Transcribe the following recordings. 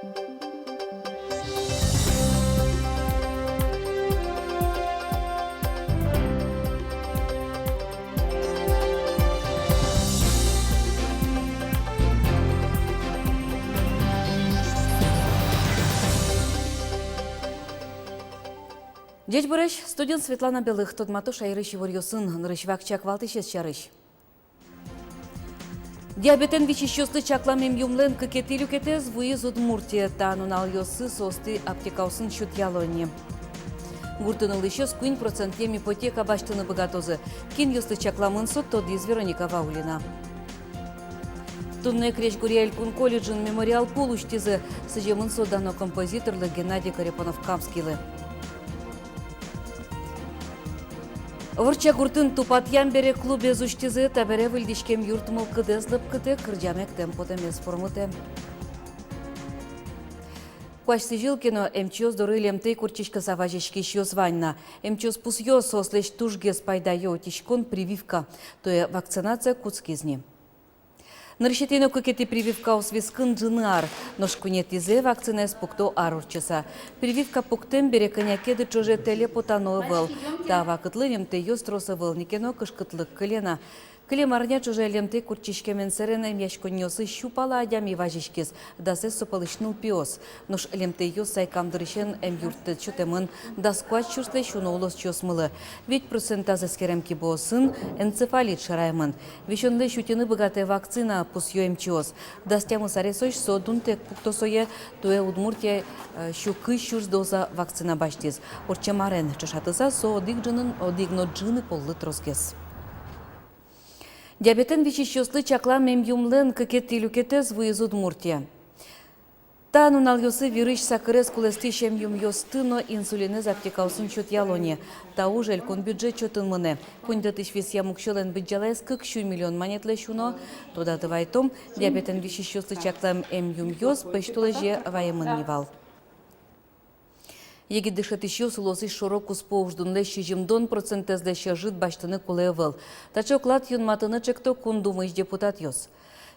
Дедь Борщ, студент Светлана Белых, тот матуш айрыш сын, нырышвак чаквалты шес чарыш. Диабетен вичищосты чакламем юмлен кыкетилю кетез вуиз Удмуртия, танунал йосы состы аптекаусын шут ялони. Гуртыныл еще с 1% ипотека баштыны богатозы. Кин йосты чакламын сот тодиз Вероника Ваулина. Тунне креш Гуриэль Кун колледжин мемориал полуштизы сыжемын содано композиторлы Геннадий Карепонов-Камскилы. Вырча гуртын тупат ямбере клубе зуштизы табере выльдишкем юртмыл кыдезлып кыте кырджамек темпотемес формуте. Квашсы жилкино МЧОС доры лемтей курчишка заважечки щёс ванна. МЧОС пусьёс ослеш тужге спайдайо тишкон прививка, то е вакцинация куцкизни. Нарщетено кукети прививка усвискын джынар, ношкунетизе вакцина спукто арурчаса. Прививка пуктем бере конякеды чоже телепотано выл. Та вакытлынем те ёстроса выл никено кышкытлык колена. Клемарня чуже лемте курчишкемен серене мяшконёсы щупала адями важишкис, да се сопалышнул пиос. Нош лемте ёс сайкамдырышен юртты чутемын, да сквач чурсле шуноулос чосмылы. Ведь процента заскеремки босын энцефалит шараймын. Вещенле щутины богатая вакцина пусьё МЧОС. Да стямы саресош содунтек пуктосое, туе Удмуртия щукы щурс доза вакцина баштиз. Орчамарен чашатыса со одигно джины поллы тросгес. Диабетен вичищослы чаклам мем юмлен кыкетилю кетез вуиз Удмуртия. Танунал йосы вирыш сакырез кулестишем юм йостыно инсулинез аптекаусын чот ялоне. Та ужель кун бюджет чотын мыне. Кундатыш вес ямукшылен бюджалес 2 миллион монетле шуно. Тода тывайтом диабетен вичищослы чаклам эм юм йос пештулеже вайымын невал. Егид дышат еще сулосы широку сповждун лещи жимдон процентез лещи жит баштыны кулевел. Тачо клад юн матыны чекто кундумыш депутат йос.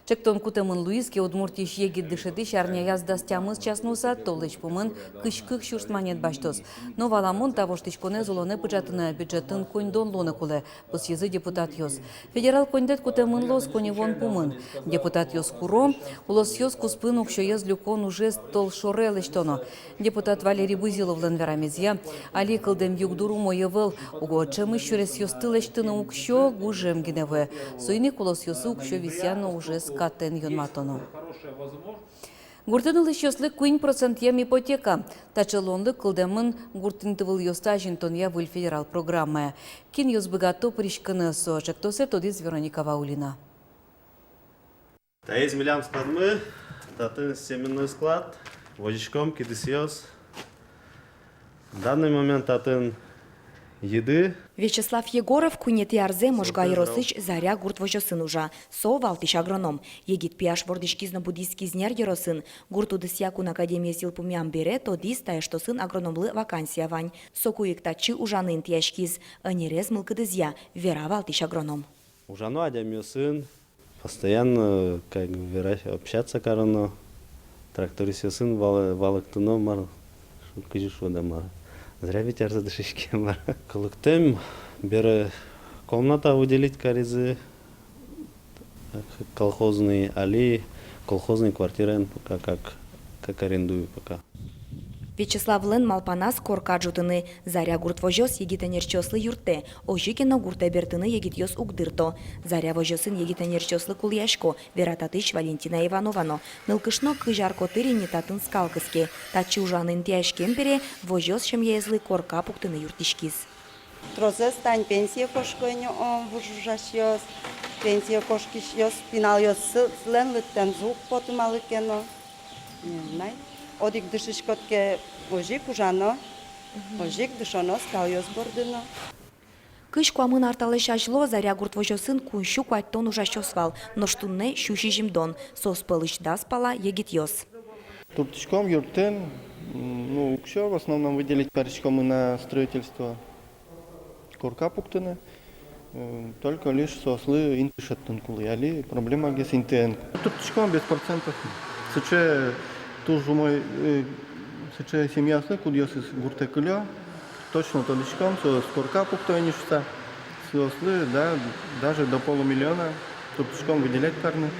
Чектон кутемын Луиске Удмуртиш егид дышатыш арня язда стямыз частнуса толыч пумын кышкых шурст монет баштос. Но валамон того штичконе зулоне пыджатыны бюджетын коньдон лоны куле. Пус езы депутат йос. Федерал коньдет кутемын лос коневон пумын. Депутат йос куро, улос йос куспын укшо ез люкон уже стол шорелыш тоно. Депутат Валерий Бузилов ленверамезья, али кылдем югдуру моевел, уго чемы щурес йос тылештыны укшо гужем гиневе. Суйни кулос йосы укшо висяно уже скатен юнматоно. Гуртыныл ищослы 1% ипотека. Тачелонлы кылдемын гуртынтывыл йоста жинтонья выль федерал программа. Кин йос богато пришканы со чектосе тодиз Вероника Ваулина. Таиз милям складмы, татын семенной склад, возичком кидысьёс. В данный момент татын еды. Вячеслав Егоров кунети арзе можга еросыч заря гурт вожосын ужа. Со валтиш агроном. Егит пиаш вордишкизно буддийский зняр еросын. Гурту дысьякун академия сил пумям бере, то дис таештосын агрономлы вакансия вань. Сокуик тачи ужанын тяшкиз. Анерез мылкыдызья. Вера валтиш агроном. Ужану адямio сын. Постоянно общаться карано. Тракторисе сын валыктыно мар. Кыжиш вода мар. Зря ветер за дышечки мар. Колыктем бере комната выделить каризы колхозный, али колхозный квартирен пока как арендую пока. Вячеслав Лен малпанас корка джутыны. Заря гурт вожос егитанерчослы юрте. Ожикино гурте бертыны егитьос угдырто. Заря вожосын егитанерчослы кульяшко. Верататыш Валентина Ивановано. Нылкышно кыжарко тырине татын скалкыске. Тачи ужанын тяшкем бере вожос шемьезлы корка пуктыны юртишкиз. Трозе стань пенсия кошкойню он вужужашьос. Пенсия кошкишьос. Пинал йос слен лыттен звук потумалыкено. Не знаю. Одик дышишкотке ожик ужано, ожик дышоно скалйос бордыно. Кыш куамын арталыш ажло заря гурт вожосын куншу куаттон ужащосвал, но штунне щущи жимдон, сос пылыш даспала егитьос. Туртичком юртен, все в основном выделить паричком и на строительство корка пуктыны, только лишь сослы интишаттын кулы, али проблема гес интен. Туртичком без процентов, суче Тоже мой сейчас семья кудьёс из гуртекуля, точно толчком, со скорка пуктойнишься, сослы, да, даже до полумиллиона, толчком выделять карны.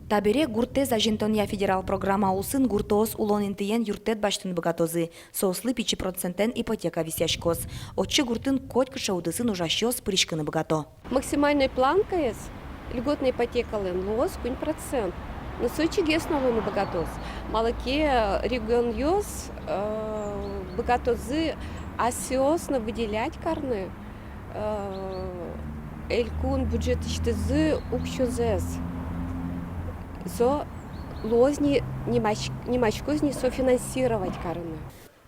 Табере гурте за жентония федерал программа усын гуртоос улонинтиен юртет баштын богатозы. Сослы 5% ипотека висяшкос. Отче гуртын коть кышаудысын ужащос пришканы богато. Максимальной планкой льготной ипотека лос кунь процент. На сочи гес новый богатоз. Малаке регион йос богатозы асиосно выделять карны. Элькун бюджет иштезы укшозез. Со лозни немачкозни софинансировать карны.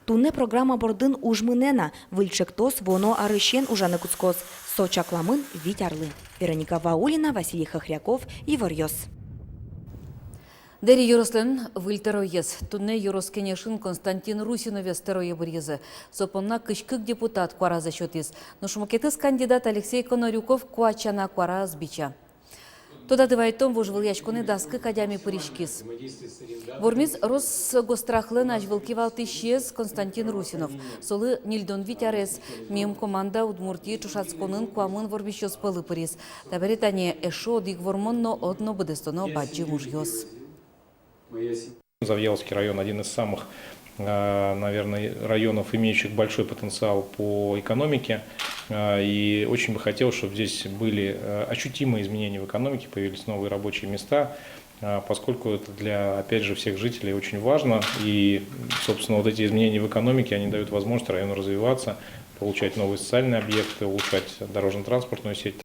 Тунне программа бордын ужмынена, выльчектос воно арыщен ужаны куцкос. Сочакламын витярлы. Вероника Ваулина, Василий Хохряков, Иварьос. Дери юрослен выльтероез. Тунне юроскенешин Константин Русинове стерое бурьезы. Сопонна кышкык депутат куара за счет из. Но шумакетыс кандидат Алексей Конорюков куачана куара сбича. Туда дывайтом вожвыл яшконы даскы кадями пыришкис. Вормиз Росгострахлы нажвылкивал тыщез Константин Русинов. Солы Нильдон Витярес, мим команда Удмуртии Чушацконын куамын вормищёс пылы пырис. Таберетане эшо дик вормонно одно быдестоно баджи мужьёс. Завьяловский район один из самых, наверное, районов, имеющих большой потенциал по экономике. И очень бы хотелось, чтобы здесь были ощутимые изменения в экономике, появились новые рабочие места, поскольку это для, опять же, всех жителей очень важно. И, собственно, вот эти изменения в экономике, они дают возможность району развиваться, получать новые социальные объекты, улучшать дорожно-транспортную сеть.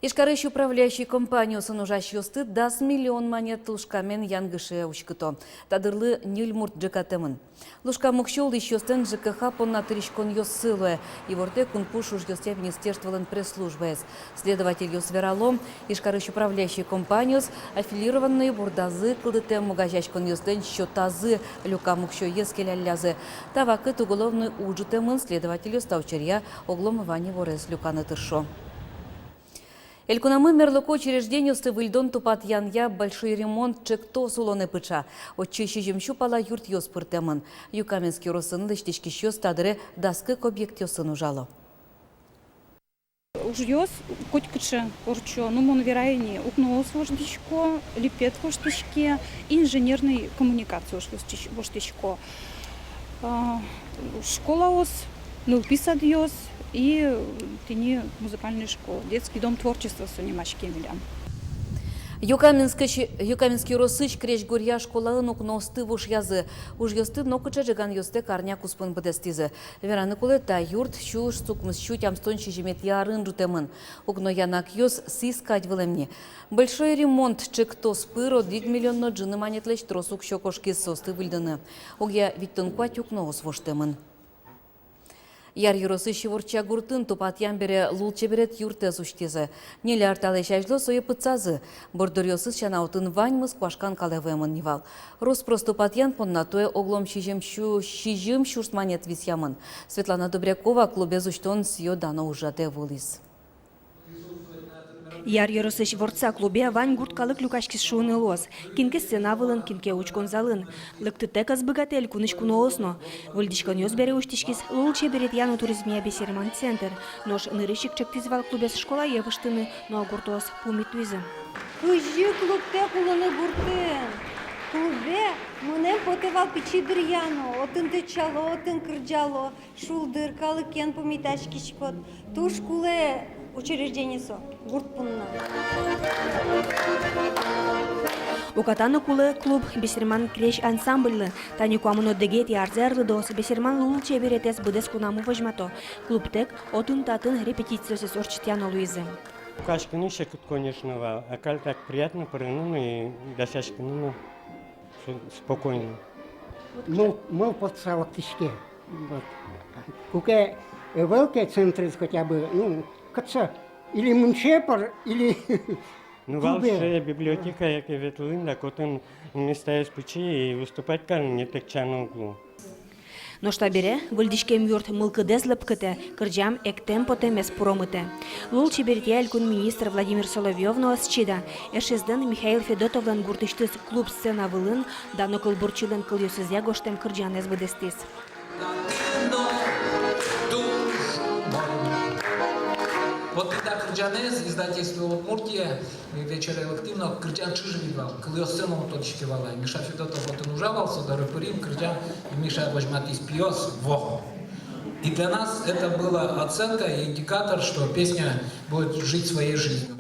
Ишкарыш управляющий компанию санужащосты даст миллион монет лушкамен янгыше учкыто. Тадырлы нильмурт джекатемын. Лушка мукшол ищёстен ЖКХ понна тришкон ёссылуэ. И ворте кунпуш уж ёсте министерстволен пресс-службэс. Следователь ёс вералом, Ишкарыш управляющий компанию аффилированные бурдазы кылдытем мугажачкон ёстен счётазы люка мукшо ескеляллязы. Тавакыт уголовный уджитемын следователь ёс таучерья оглом Вани Ворес люканы тыршо. Элькунамы мерлоко учреждению стывыльдон тупат янья большой ремонт чекто сулоны пыча. Отчищи жемщу пала юрт ёс пыртемын. Юкаменский росын лыштички щёс тадыре даскык объект ёсын ужало. Уж ёс коть кычы урчо, ну мон верайни укнос воштичко, липет воштичке, инженерной коммуникации воштичко. Школа ос, нылписад ёс. И тени музыкальная школа, детский дом творчества Сунимачки Милям. Юкаменский росыч креш гурья школа нукности вуш язы. Уж ёсты нокуча жиган ёсты карня куспын бедестизы. Вераны кулета юрт щуш сукмыс щу тямстон щижемет ярын жутемын. Угно янак ёс сискать вылемни. Большой ремонт чекто спыро 2 миллионно джины манетлеш тросук щокошки состы выльданы. Угя виттон куать укно освоштемын. Яр юросы шиворча гуртын тупат ямбере лулче берет юрте суштезе. Нелер талешажло сое пыцазы. Бордурьосыз шанаутын ваньмыз квашкан калевемын нивал. Роспрос тупат ян поннатуе оглом шижем шурстманет висямын. Светлана Добрякова клубе зуштон сьё дано ужате вулис. Яр юросыш ворца клубе вань гурткалык люкашкис шуны лос. Кинке сцена вылын, кинке учкон залын. Лыктыте збыгатель кунышку оосно. Выльдичкон ёс бере уштишкис лулче берет яну туризмия бесерман центр. Нож нырышик чектизвал клубес школа евыштыны, но гуртос пумит туизы. Кыжы клубте кулыны гуртын. Клубе мунем потевал пичидыр яну. Отын тычало, отын кырджало. Шулдыр калыкен пумитачкишкот. Туш куле учреждение со. Гуртпунна. Укатаны кулы клуб бесерман креш ансамбльлы. Тани куамыно дегет ярзерлы дос бесерман лулче беретес быдес кунаму вожмато. Клуб тек отын татын репетициясы сорчитяно Луизы. Кашканы шекут, конечно, а как так приятно, и досяшканы, спокойно. Мы под Саватышке. Куке великий центр хотя бы, ну, каца, или Муншепар, или Ну, ваша библиотека, як и ветлын, так вот он места из печи и выступать как не так на углу. Ношта бере, выльдишкем юрт мылкыдез лыпкыте, кырджам эктем потемес пуромыте. Лул чебертя элькун министр Владимир Соловьевно счида, эшезден Михаил Федотовлен гуртыштыз клуб сцена вылын, дано кылбурчилен кылюсызя гоштем кырджанез выдестис. Вот когда Кырджанез, издательство Удмуртия, вечер активно Кырджан чиживал, когда сцену точкивала, Миша Федотов вот он ужавался, дары Пурим, Кырджан, Миша возьматись пьес, во. И для нас это была оценка и индикатор, что песня будет жить своей жизнью.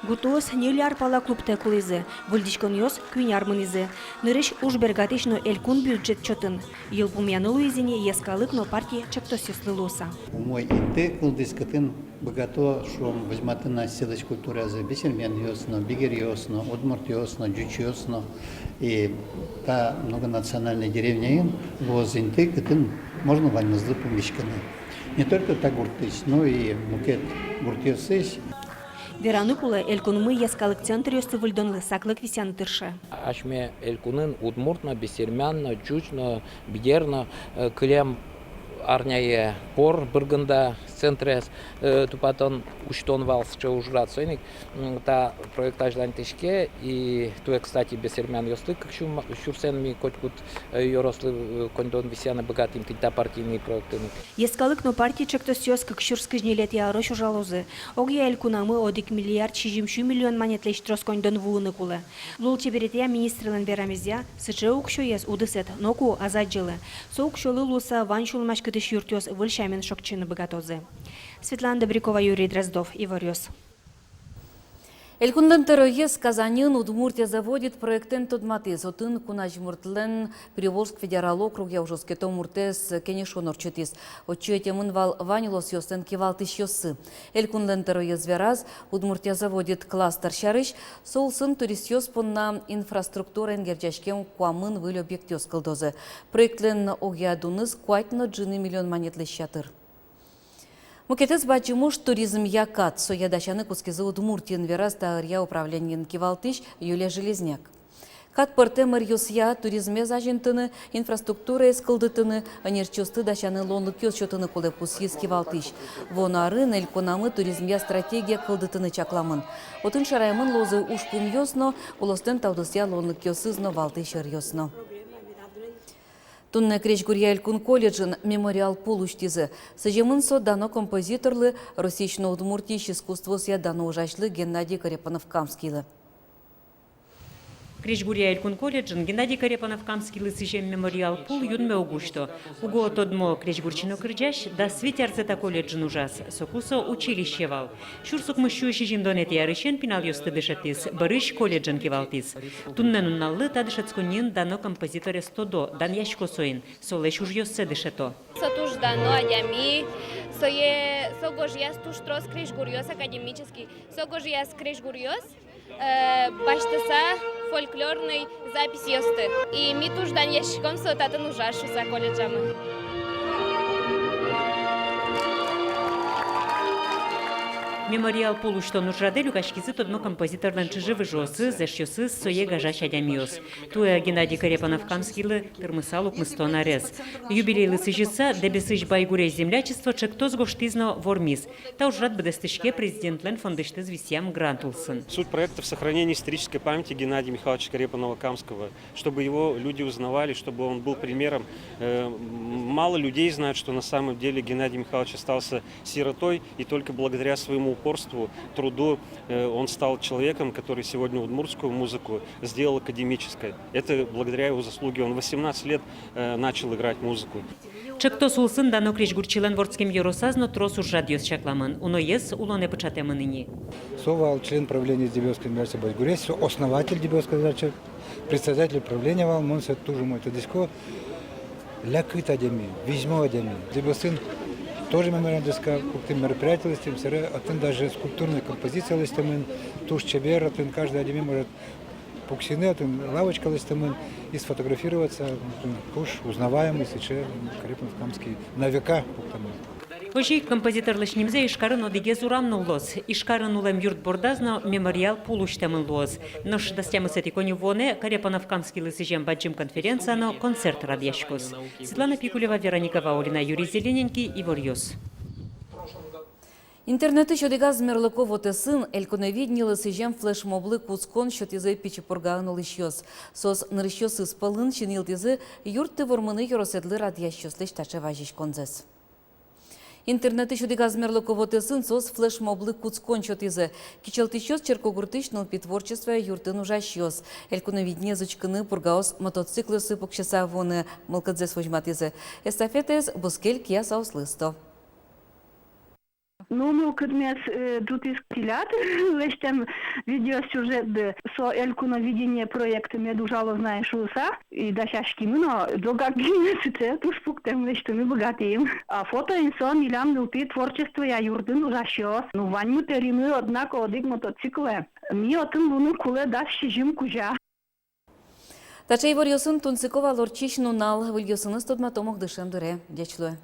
Гутуос неляр пала клубте кулизы, выльдишкон йос күйняр мынизы. Нырыш уж бергатишно элькун бюджет чотын. Ел пумяны луизине ескалыкно партия чактосюслы лоса. Мой инте кылдыскатын богато, что возьматы на селыч культура за бисермен йосно, бигер йосно, удмурт йосно, джуч йосно. И та многонациональная деревня им, воз инте катын можно вальмазлы помещканы. Не только та гуртыч, но и мукет гуртьосыч. Веранукула элькунмы ескалык центр йосты выльдонлы саклык висян тырша. Ашме элькунын удмуртно, бисермянно, джучно, бигерно, клем арняе пор быргында центрес тупатон уштон валсча ужрат сойник та проектажлан тешке и туе кстати бесермян йосты как шурсен ми котькут йорослы кондон висяна богатым та партийные проекты. Ескалыкно партия чактосёс как шурскыжнелет я рош ужалозы. Огья элькунамы одик миллиард 6 миллион монетлеш трос кондон вулны кулы. Лул чеберетя министрлен берамезя сыче укшо ес удысет ноку азаджилы. Соукшолы луса ваншул машкытыш юртёс выльшамен шокчыны богатозы. Светлана Добрякова, Юрий Дроздов, Иварёс. Элькундан терроез Казанин Удмуртия заводит проектен тодматез отын кунажмуртлен Приволжск федерал округ я ужоске томуртез кенешонор чутис. Отчетемын вал ванилос йостен кивалтыш йосы. Элькундан терроез вераз Удмуртия заводит кластер шарыш солсын турист йоспонна инфраструктура энгерджашкем куамын выль объект йоскылдозы. Проектлен огядуныз куатно джины миллион монетлы щатыр. Мукетес бачимуш туризм якат, соядашаны кускизы Удмуртиен вераз тағыря управлениен кивалтыш Юлия Железняк. Кат пыртемыр юсья туризме зажинтыны, инфраструктура эскылдытыны, анерчосты дашаны лонлык йосчотыны кулы пусьез кивалтыш. Вонарын эльконамы туризмя стратегия кылдытыны чакламын. Отын шараймын лозы ушпум йосно, улостен таудысья лонлык йосызно валтышыр йосно. Тунне Крешгурья Элькун колледжин мемориал полуштизы. Сажемын со дано композиторлы Российщина Удмуртии искусство сия дано ужашлы Геннадий Карепанов-Камскийлы. Крешгурья Элькун колледжин Геннадий Карепанов-Камский лысыжем мемориал пул юнме огушто. Уго тодмо Крешгурчино кырджаш, да светярцета колледжин ужас. Сокусо училище вал. Шурсук мыщу шижим донет ярышен пинал йосты дышатис, барыш колледжин кивалтис. Туннен унналлы тадышацкунин дано композиторе стодо, дан яшко соин, солеш уж йоссе дышато. Сотуж дано адями, согожьяс туш трос Крешгурьос академический, согожьяс Крешгурьос, баштаса фольклорной записи ёсты. И ми туж дан ящиком сотатын ужашу за колледжамы. Мемориал полушто нужраде люкашкизы тодно композитор ванчыжы выжосы, зашьёсы сое гажаш адямиос. Туя Геннадий Карепанов-Камскийлы тырмысалук мыстон арез. Юбилейлы сыжыса дебесыж байгуре землячество чектоз гоштизно вормиз. Та ужрат бедестышке президентлен фондыштыз висям грантулсын. Суть проекта в сохранении исторической памяти Геннадия Михайловича Карепанова-Камского, чтобы его люди узнавали, чтобы он был примером. Мало людей знают, что на самом деле Геннадий Михайлович остался сиротой, и только благодаря своему упорству, труду он стал человеком, который сегодня удмуртскую музыку сделал академической. Это благодаря его заслуге. Он 18 лет начал играть музыку. Чектос улсын дано Крешгурчилен вордским еросазно трос ужрадьёс чакламын. Уно ес улоне початемын ныне. Совал член правления Дебелской университета Байгурес, основатель Дебелской университета, председатель правления вал, он се тоже мой тадиско, лякыт адеми, визьмо адеми. Дебелсын тоже мемориал диска, куктым мероприятия листим, атын даже скульптурная композиция листим, туш чебер, атын каждый адеми может пуксины, атын лавочка листим, и сфотографироваться, туш узнаваемый, сече Карепанов-Камский на века пуктамын. Ожи композиторлыш немзе ишкарын одигез урамны лоз. Ишкарын улем юрт бордазно мемориал пулуштамын лоз. Нож дастямы сетикони воне Карепановкамский лысыжем баджим конференцияно концерт радьяшкос. Светлана Пикулева, Вероника Ваулина, Юрий Зелененький, Ивор-Йос. Интернеты щодигаз мерлыков отесын, эльконовидни лысыжем флешмоблы куцкон щотизы пичепургагын лышьёс. Сос нырыщёсы спалын чинилтизы юртты вормыны юроседлы радьящёслыш тача важищ конзес. Интернеты щодигаз мерлыков отесын сос флешмоблы куцкон щотизы. Кичелтищёс черкогуртыш нылпи творчество юртын ужащёс. Эльконовидни зычкыны пургаос мотоциклы сыпок часа воны мылкадзес вожматизы. Эстафетес бускель кия сауслысто. Ну, мы кырмес дутис тилят, лештем видеосюжет со элькуновидение проекта медужало знаешь уса и дашашки мы, но друга гинесите туш пуктем лештем мы богатеем. А фото инсон илям нылпи творчество я юрдын ужащёс. Ну, вань мы теримы однако одик мотоцикле. Ми отын луны куле даш шижим кужа. Тача Ивор-Йосын тунцикова лорчишну нал выльёсыны стодматомок дышем дыре. Дячлы.